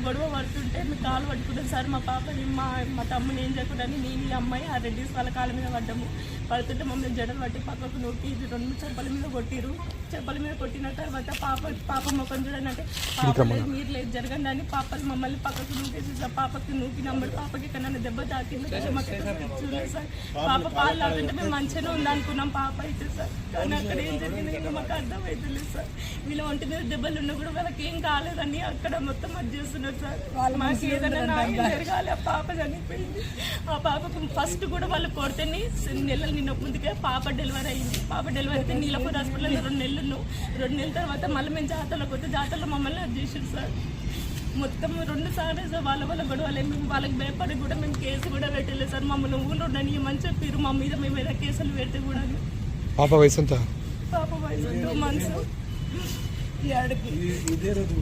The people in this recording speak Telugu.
గొడవ పడుతుంటే మీ కాలు పట్టుకుంటాం సార్. మా పాపని మా తమ్ముని ఏం చేయకుండా నేను ఈ అమ్మాయి ఆ రెడ్డిస్ వాళ్ళ కాళ్ళ మీద పడ్డాము. పడుతుంటే మమ్మల్ని జడలు పట్టి పక్కకు నూకి 2 చెంపల మీద కొట్టిరు. చెంపల మీద కొట్టిన తర్వాత పాప ముఖం చూడండి అంటే పాప లేదు మీరు లేదు జరగండి అని పాపలు మమ్మల్ని పక్కకు నూకేసి సార్. పాపకి నూకినప్పుడు పాపకి కన్నా దెబ్బ తాకింది చూడలేదు సార్. పాప పాలు ఆడుతుంటే మేము మంచిగానే ఉందనుకున్నాం పాప అయితే సార్. కానీ అక్కడ ఏం జరిగింది మాకు అర్థమవుతుంది సార్. వీళ్ళ ఒంటి మీద దెబ్బలు ఉన్నా కూడా వాళ్ళకి ఏం కాలేదని అక్కడ మొత్తం అది చేస్తున్నారు సార్. మాకు ఏదైనా న్యాయం జరగాలి. ఆ పాప చనిపోయింది. ఆ పాపకు ఫస్ట్ కూడా వాళ్ళు కొడితేనే నెలలు నిన్న ముందుకే పాప డెలివరీ అయింది. పాప డెలివరీ అయితే నీలపూర్ హాస్పిటల్లో 2 నెలలు ఉన్నాం. 2 నెలల తర్వాత మళ్ళీ మేము జాతరలోకి వస్తే జాతరలో మమ్మల్ని అది చేసారు సార్. మొత్తం 2 సార్లు సార్ వాళ్ళ గొడవలే. మేము వాళ్ళకి భయపడి కూడా మేము కేసు కూడా పెట్టలేదు సార్. మమ్మల్ని ఊళ్ళో ఉండని చెప్పారు. మా మీద మేము ఏదో కేసులు పెడితే కూడా. పాప వయసు ఎంత? పాప వయసు 2 months. ఈ ఆడికి ఇదే రోజు